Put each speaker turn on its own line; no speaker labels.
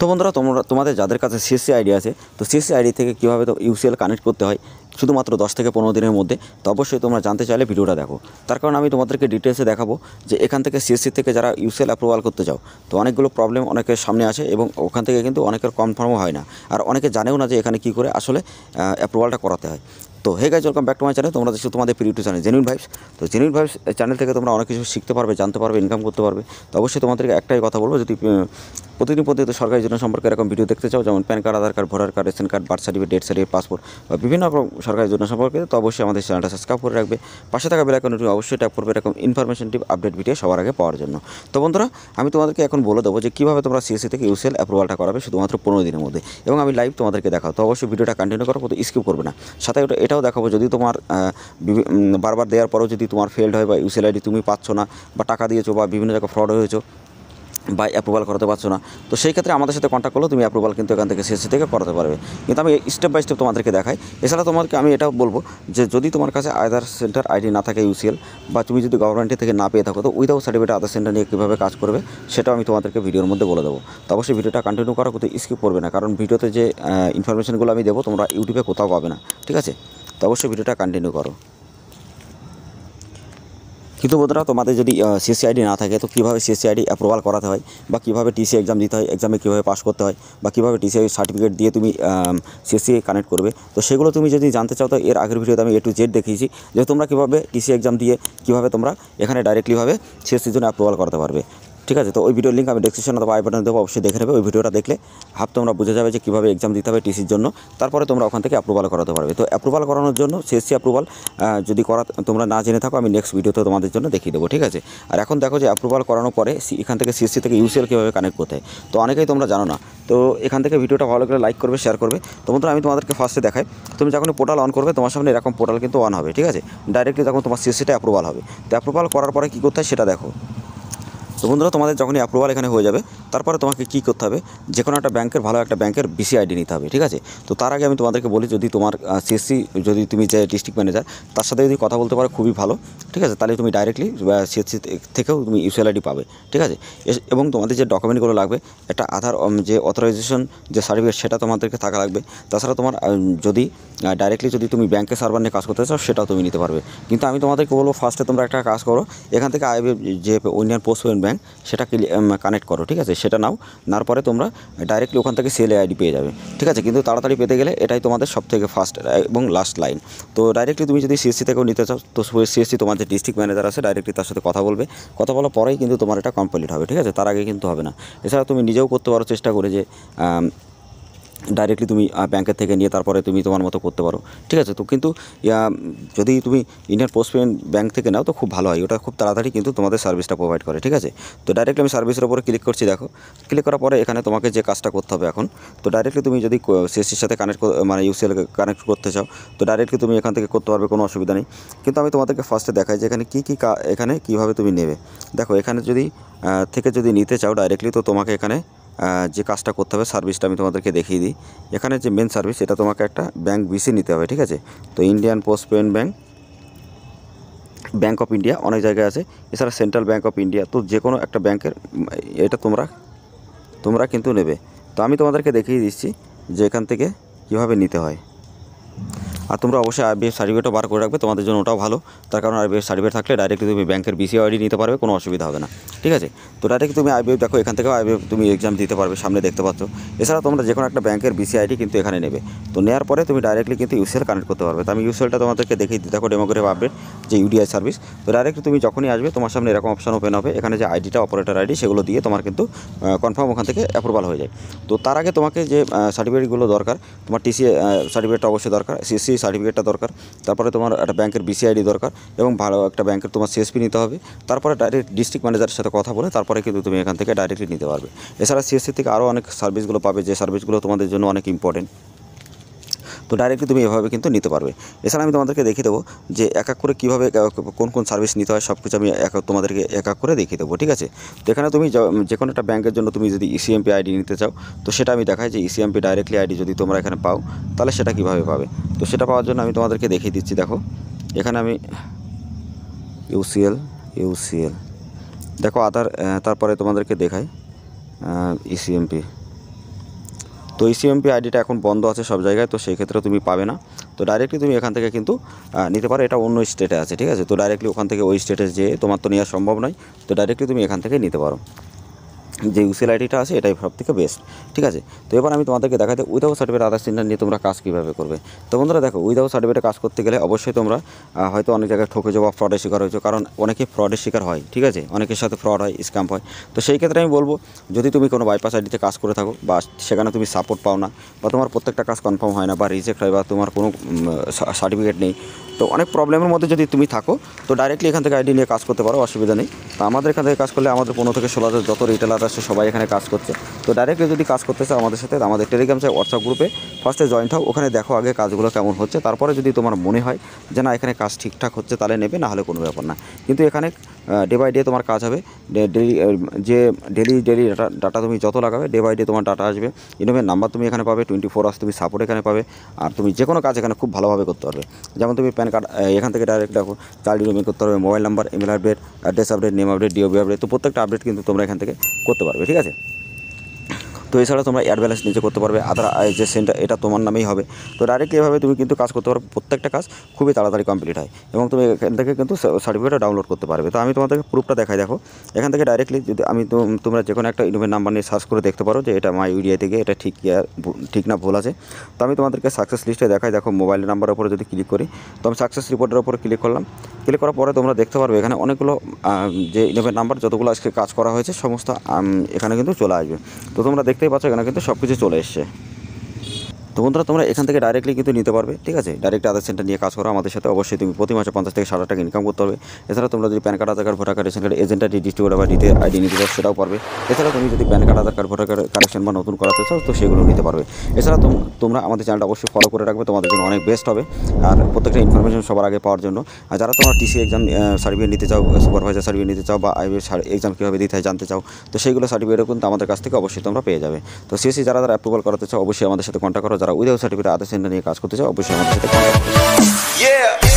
তো বন্ধুরা তোমাদের যাদের কাছে সিএসসি আইডি আছে, তো সিএসসি আইডি থেকে কীভাবে তো ইউসিএল কানেক্ট করতে হয় শুধুমাত্র 10 থেকে 15 দিনের মধ্যে, তো অবশ্যই তোমরা জানতে চাইলে ভিডিওটা দেখো। তার কারণ আমি তোমাদেরকে ডিটেলসে দেখাবো যে এখান থেকে সিএসসি থেকে যারা ইউসিএল অ্যাপ্রুভাল করতে চাও, তো অনেকগুলো প্রবলেম অনেকের সামনে আসে এবং ওখান থেকে কিন্তু অনেকের কনফার্মও হয় না, আর অনেকে জানেও না যে এখানে কী করে আসলে অ্যাপ্রুভালটা করাতে হয়। তো hey guys, welcome back to my channel. তোমরা দেখছো তোমাদের প্রিয় চ্যানেল জেনুইন ভাইবস। তো জেনুইন ভাইবস চ্যানেল থেকে তোমরা অনেক কিছু শিখতে পারবে, জানতে পারবে, ইনকাম করতে পারবে। তো অবশ্যই তোমাদেরকে একটাই কথা বলবো, যদি প্রতিদিন সরকারি যোজনা সম্পর্কে এরকম ভিডিও দেখতে চাও, যেমন PAN card, Aadhaar card, voter card, ration card, birth certificate, death certificate, passport বা বিভিন্ন রকম সরকারি যোজনা সম্পর্কে, তো অবশ্যই আমাদের চ্যানেলটা সাবস্ক্রাইব করে রাখবে। পাশে থাকা বেল আইকনটি অবশ্যই ট্যাপ করবে এরকম ইনফরমেশনটিভ আপডেট ভিডিও সবার আগে পাওয়ার জন্য। তো বন্ধুরা, আমি তোমাদেরকে এখন বলে দেবো যে কীভাবে তোমরা সিএসসি থেকে ইউসিএল অ্যাপ্রুভালটা করাবে শুধুমাত্র 15 দিনের মধ্যে, এবং আমি লাইভ তোমাদেরকে দেখাও। তো অবশ্যই ভিডিওটা কন্টিনিউ করো, কিন্তু স্কিপ করবে না। সাথে এটাও দেখাবো, যদি তোমার বারবার দেওয়ার পরেও যদি তোমার ফেলড হয় বা ইউসিএল আইডি তুমি পাচ্ছ না, বা টাকা দিয়েছো বা বিভিন্ন জায়গায় ফ্রড হয়েছো বা অ্যাপ্রুভাল করাতে পারছো না, তো সেই ক্ষেত্রে আমাদের সাথে কন্ট্যাক্ট করলেও তুমি অ্যাপ্রুভাল কিন্তু এখান থেকে সিএসসি থেকে করাতে পারবে। কিন্তু আমি স্টেপ বাই স্টেপ তোমাদেরকে দেখাই। এছাড়া তোমাকে আমি এটাও বলবো যে যদি তোমার কাছে আধার সেন্টার আইডি না থাকে ইউসিএল, বা তুমি যদি গভর্নমেন্টের থেকে না পেয়ে থাকো, তো উইদাউট সার্টিফিকেট আধার সেন্টার নিয়ে কীভাবে কাজ করবে সেটাও আমি তোমাদেরকে ভিডিওর মধ্যে বলে দেবো। তো অবশ্যই ভিডিওটা কন্টিনিউ করো, কিন্তু স্কিপ করবে না, কারণ ভিডিওতে যে ইনফরমেশনগুলো আমি দেবো তোমরা ইউটিউবে কোথাও পাবে না, ঠিক আছে? তো অবশ্যই ভিডিওটা কন্টিনিউ করো। কিন্তু বন্ধুরা, তোমাদের যদি সিএসসি আইডি না থাকে, তো কীভাবে সিএসসি আইডি অ্যাপ্রুভাল করাতে হয়, বা কীভাবে টিসি এক্সাম দিতে হয়, এক্সামে কীভাবে পাস করতে হয়, বা কীভাবে টিসি সার্টিফিকেট দিয়ে তুমি সিএসসি কানেক্ট করবে, তো সেগুলো তুমি যদি জানতে চাও, তো এর আগের ভিডিওতে আমি A to Z দেখিয়েছি যে তোমরা কীভাবে টিসি এক্সাম দিয়ে কীভাবে তোমরা এখানে ডাইরেক্টলিভাবে সিএসসির জন্য অ্যাপ্রুভাল করতে পারবে, ঠিক আছে? তো ওই ভিডিওর লিঙ্ক আমি ডেসক্রিপশনে অথবা আই বাটনে দেবো, অবশ্যই দেখে নেবে। ওই ভিডিওটা দেখলে তোমরা বুঝে যাবে যে কীভাবে এক্সাম দিতে হবে টিসির জন্য, তারপরে তোমরা ওখান থেকে অ্যাপ্রুভাল করাতে পারবে। তো অ্যাপ্রুভাল করানোর জন্য সিএসসি অ্যাপ্রুভাল যদি তোমরা না জেনে থাকো, আমি নেক্সট ভিডিওতে তোমাদের জন্য দেখিয়ে দেবো, ঠিক আছে? আর এখন দেখো যে অ্যাপ্রুভাল করানোর পরে এখান থেকে সিএসসি থেকে ইউসিএল কীভাবে কানেক্ট করতে হয়, তো অনেকেই তোমরা জানো না। তো এখান থেকে ভিডিওটা ভালো করে লাইক করবে, শেয়ার করবে। তো বন্ধুরা, আমি তোমাদেরকে ফার্স্টে দেখাই। তুমি যখন পোর্টাল অন করবে, তোমার সামনে এরকম পোর্টাল কিন্তু অন হবে, ঠিক আছে? ডাইরেক্টলি যখন তোমার সিএসসিটা অ্যাপ্রুভাল হবে, তো অ্যাপ্রুভাল করার পরে কী করতে হয় সেটা দেখো। তো বন্ধুরা, তোমাদের যখনই অ্যাপ্রুভাল এখানে হয়ে যাবে, তারপরে তোমাকে কী করতে হবে, যে কোনো একটা ব্যাংকের ভালো একটা ব্যাংকের বিসি আইডি নিতে হবে, ঠিক আছে? তো তার আগে আমি তোমাদেরকে বলি, যদি তোমার সিএসসি, যদি তুমি যে ডিস্ট্রিক্ট ম্যানেজার তার সাথে যদি কথা বলতে পারো, খুবই ভালো, ঠিক আছে? তাহলে তুমি ডাইরেক্টলি সিএসসি থেকেও তুমি ইউসিএল আইডি পাবে, ঠিক আছে? এবং তোমাদের যে ডকুমেন্টগুলো লাগবে, একটা আধার যে অথরাইজেশন যে সার্টিফিকেট, সেটা তোমাদেরকে থাকা লাগবে। তাছাড়া তোমার যদি ডাইরেক্টলি যদি তুমি ব্যাংকের সার্ভার নিয়ে কাজ করতে চাও, সেটাও তুমি নিতে পারবে। কিন্তু আমি তোমাদেরকে বলবো, ফার্স্টে তোমরা একটা কাজ করো, এখান থেকে আইবিএফ যে ইন্ডিয়ান পোস্ট পেমেন্ট ব্যাংক, সেটা কানেক্ট করো, ঠিক আছে? সেটা নেওয়ার পরে তোমরা ডাইরেক্টলি ওখান থেকে সিএলএ আইডি পেয়ে যাবে, ঠিক আছে? কিন্তু তাড়াতাড়ি পেতে গেলে এটাই তোমাদের সবথেকে ফার্স্ট এবং লাস্ট লাইন। তো ডাইরেক্টলি তুমি যদি সিএসসি থেকেও নিতে চাও, তো সিএসসি তোমার যে ডিস্ট্রিক্ট ম্যানেজার আছে, ডাইরেক্টলি তার সাথে কথা বলবে। কথা বলার পরেই কিন্তু তোমার এটা কমপ্লিট হবে, ঠিক আছে? তার আগে কিন্তু হবে না। এছাড়া তুমি নিজেও করতে পারো চেষ্টা করে, যে ডাইরেক্টলি তুমি ব্যাংকের থেকে নিয়ে তারপরে তুমি তোমার মতো করতে পারো, ঠিক আছে? তো কিন্তু যদি তুমি ইন্ডিয়ান পোস্ট পেমেন্ট ব্যাংক থেকে নাও, তো খুব ভালো হয়, ওটা খুব তাড়াতাড়ি কিন্তু তোমাদের সার্ভিসটা প্রোভাইড করে, ঠিক আছে? তো ডাইরেক্টলি আমি সার্ভিসের উপরে ক্লিক করছি, দেখো। ক্লিক করার পরে এখানে তোমাকে যে কাজটা করতে হবে এখন, তো ডাইরেক্টলি তুমি যদি সিএসসির সাথে মানে ইউসিএল কানেক্ট করতে চাও, তো ডাইরেক্টলি তুমি এখান থেকে করতে পারবে, কোনো অসুবিধা নেই। কিন্তু আমি তোমাদেরকে ফার্স্টে দেখাই যে এখানে এখানে কীভাবে তুমি নেবে। দেখো, এখানে যদি নিতে চাও ডাইরেক্টলি, তো তোমাকে এখানে যে কাজটা করতে হবে, সার্ভিসটা আমি তোমাদেরকে দেখিয়ে দিই। এখানে যে মেন সার্ভিস, এটা তোমাকে একটা ব্যাংক বিসি নিতে হবে, ঠিক আছে? তো Indian post payment bank, bank of India অনেক জায়গায় আছে, এছাড়া সেন্ট্রাল ব্যাংক অফ ইন্ডিয়া, তো যে কোনো একটা ব্যাংকের এটা তোমরা কিন্তু নেবে। তো আমি তোমাদেরকে দেখিয়ে দিচ্ছি যে এখান থেকে কীভাবে নিতে হয়। আর তোমরা অবশ্যই আইবিএফ সার্টিফিকেটও বার করে রাখবে, তোমাদের জন্য ওটাও ভালো। তার কারণ আইবিএফ সার্টিফিকেট থাকলে ডাইরেক্টলি তুমি ব্যাংকের বিসি আইডি নিতে পারবে, কোনো অসুবিধা হবে না, ঠিক আছে? তো ডাইরেক্টলি তুমি আইবিএফ দেখো, এখান থেকেও আইবিএফ তুমি এক্সাম দিতে পারবে, সামনে দেখতে পাচ্ছ। এছাড়া তোমরা যে কোনো একটা ব্যাংকের বিসি আইডি কিন্তু এখানে নেবে। তো নেওয়ার পরে তুমি ডাইরেক্টলি কিন্তু ইউসিএল কানেক্ট করতে পারবে। তো আমি ইউসিএলটা তোমাদেরকে দেখিয়ে দিই, দেখো, ডেমোগ্রাফ আপডেট যে ইউডিআই সার্ভিস। তো ডাইরেক্টলি তুমি যখনই আসবে, তোমার সামনে এরকম অপশন ওপেন হবে, এখানে যে আইডিটা, অপারেটর আইডি, সেগুলো দিয়ে তোমার কিন্তু কনফার্ম ওখান থেকে অ্যাপ্রুভাল হয়ে যায়। তো তার আগে তোমাকে যে সার্টিফিকেটগুলো দরকার, তোমার টিসি সার্টিফিকেটটা অবশ্যই দরকার, সিএসসি সার্টিফিকেটটা দরকার, তারপরে তোমার একটা ব্যাংকের বিসি আইডি দরকার, এবং ভালো একটা ব্যাংকের তোমার সিএসপি নিতে হবে। তারপরে ডাইরেক্ট ডিস্ট্রিক্ট ম্যানেজারের সাথে কথা বলে তারপরে কিন্তু তুমি এখান থেকে ডাইরেক্টলি নিতে পারবে। এছাড়া সিএসসি থেকে আরও অনেক সার্ভিসগুলো পাবে, যে সার্ভিসগুলো তোমাদের জন্য অনেক ইম্পর্টেন্ট। তো ডাইরেক্টলি তুমি এভাবে কিন্তু নিতে পারবে। এছাড়া আমি তোমাদেরকে দেখিয়ে দেবো যে এক এক করে কীভাবে কোন সার্ভিস নিতে হয়, সব কিছু আমি তোমাদেরকে এক এক করে দেখিয়ে দেবো, ঠিক আছে? তো এখানে তুমি যে কোনো একটা ব্যাংকের জন্য তুমি যদি ইসিএমপি আইডি নিতে চাও, তো সেটা আমি দেখাই যে ইসিএমপি ডাইরেক্টলি আইডি যদি তোমরা এখানে পাও, তাহলে সেটা কীভাবে পাবে। তো সেটা পাওয়ার জন্য আমি তোমাদেরকে দেখিয়ে দিচ্ছি। দেখো, এখানে আমি ইউসিএল দেখো, আধার, তারপরে তোমাদেরকে দেখাই ইসিএমপি, তো ইসিএমপি আইডিটা এখন বন্ধ আছে সব জায়গায়, তো সেই ক্ষেত্রে তুমি পাবে না। তো ডাইরেক্টলি তুমি এখান থেকে কিন্তু নিতে পারো। এটা অন্য স্টেটে আছে, ঠিক আছে। তো ডাইরেক্টলি ওখান থেকে ওই স্টেটে যেয়ে তোমার তো নেওয়া সম্ভব নয়, তো ডাইরেক্টলি তুমি এখান থেকে নিতে পারো। যে ইউসিএল আইডিটা আছে এটাই সব থেকে বেস্ট, ঠিক আছে। তো এবার আমি তোমাদেরকে দেখাতে উইদাউট সার্টিফিকেট আধার সেন্টার নিয়ে তোমরা কাজ কীভাবে করবে। তো বন্ধুরা দেখো, উইদাউট সার্টিফিকেটে কাজ করতে গেলে অবশ্যই তোমরা হয়তো অনেক জায়গায় ঠকে যাও বা ফ্রডের শিকার হয়েছো, কারণ অনেকে ফ্রডের শিকার হয়, ঠিক আছে। অনেকের সাথে ফ্রড হয়, স্ক্যাম হয়। তো সেই ক্ষেত্রে আমি বলবো, যদি তুমি কোনো বাইপাস আইডিতে কাজ করে থাকো বা সেখানে তুমি সাপোর্ট পাও না, বা তোমার প্রত্যেকটা কাজ কনফার্ম হয় না, বা রিজেক্ট হয়, বা তোমার কোনো সার্টিফিকেট নেই, তো অনেক প্রবলেমের মধ্যে যদি তুমি থাকো, তো ডাইরেক্টলি এখান থেকে আইডি নিয়ে কাজ করতে পারো, অসুবিধা নেই। তো আমাদের এখান থেকে কাজ করলে আমাদের 15 থেকে 16 যত রিটেলার আছে সবাই এখানে কাজ করছে। তো ডাইরেক্টলি যদি কাজ করতে চাও আমাদের সাথে, আমাদের টেলিগ্রাম চাই হোয়াটসঅ্যাপ গ্রুপে ফার্স্টে জয়েন্ট হও, ওখানে দেখো আগে কাজগুলো কেমন হচ্ছে, তারপরে যদি তোমার মনে হয় যে না এখানে কাজ ঠিকঠাক হচ্ছে তাহলে নেবে, না হলে কোনো ব্যাপার না। কিন্তু এখানে ডে বাই ডে তোমার কাজ হবে, ডেলি ডাটা তুমি যত লাগাবে ডে বাই ডে তোমার ডাটা আসবে। ইনোভের নাম্বার তুমি এখানে পাবে, 24 আওয়ার্স তুমি সাপোর্ট এখানে পাবে, আর তুমি যে কোনো কাজ এখানে খুব ভালোভাবে করতে পারবে। যেমন তুমি প্যান কার্ড এখান থেকে ডাইরেক্ট দেখো, চাইল্ড ইনোভেট করতে পারবে, mobile number, email update, address update, name update, DOB update, তো প্রত্যেকটা আপডেট কিন্তু তোমরা এখান থেকে করতে পারবে, ঠিক আছে। তো এছাড়া তোমরা অ্যাড ব্যালেন্স নিজে করতে পারবে, আধার যে সেন্টার এটা তোমার নামেই হবে। তো ডাইরেক্টলি এভাবে তুমি কিন্তু কাজ করতে পারো, প্রত্যেকটা কাজ খুবই তাড়াতাড়ি কমপ্লিট হয়, এবং তুমি এখান থেকে কিন্তু সার্টিফিকেটটা ডাউনলোড করতে পারবে। তো আমি তোমাদেরকে প্রুফটা দেখাই, দেখো এখান থেকে ডাইরেক্টলি যদি তোমরা যে কোনো একটা ইনোভেট নাম্বার নিয়ে সার্চ করে দেখতে পারো যে এটা মাই ইউডিআই থেকে এটা ঠিক না ভুল আছে। তো আমি তোমাদেরকে সাকসেস লিস্টে দেখাই, দেখো মোবাইল নাম্বারের উপরে যদি ক্লিক করি, তো আমি সাকসেস রিপোর্টের উপরে ক্লিক করলাম। ক্লিক করার পরে তোমরা দেখতে পারবে এখানে অনেকগুলো যে ইনোভেট নাম্বার যতগুলো আজকে কাজ করা হয়েছে সমস্ত এখানে কিন্তু চলে আসবে। তো তোমরা দেখতেই পাচ্ছ এখানে কিন্তু সব কিছু চলে এসছে। তো বন্ধুরা তোমরা এখান থেকে ডাইরেক্টলি কিন্তু নিতে পারবে, ঠিক আছে। ডাইরেক্ট আধার সেন্টার নিয়ে কাজ করো আমাদের সাথে, অবশ্যই তুমি প্রতি মাসে 50 থেকে 60 টাকা ইনকাম করতে হবে। এছাড়া তোমরা যদি PAN card, Aadhaar card, voter card, ration card, agent ID, distributor বা ডিতে আইডি নিতে চাও সেটাও পারবে। এছাড়া তুমি যদি PAN card, Aadhaar card, voter card correction বা নতুন করাতে চাও তো সেগুলো নিতে পারবে। এছাড়া তোমরা আমাদের চ্যানেলটা অবশ্যই ফলো করে রাখবে, তোমাদের জন্য অনেক বেস্ট হবে, আর প্রত্যেকটা ইনফরমেশন সবার আগে পাওয়ার জন্য। আর যারা তোমরা টিসি এক্সাম সার্টিফিকেট নিতে চাও, সুপারভাইজার সার্টিফিকেট নিতে চাও, বা আইবি এক্সাম কীভাবে দিতে হয় জানতে চাও, তো সেইগুলো সার্টিফিকেটও কিন্তু আমাদের কাছ থেকে অবশ্যই তোমরা পেয়ে যাবে। তো সিএসসি যারা অ্যাপ্রুভাল করাতে চাও অবশ্যই আমাদের সাথে কন্ট্যাক্ট করো। যারা উইদাউট সার্টিফিকেট আধার সেন্টার নিয়ে কাজ করতে চাও অবশ্যই আমাদের সাথে কন্ট্যাক্ট করো।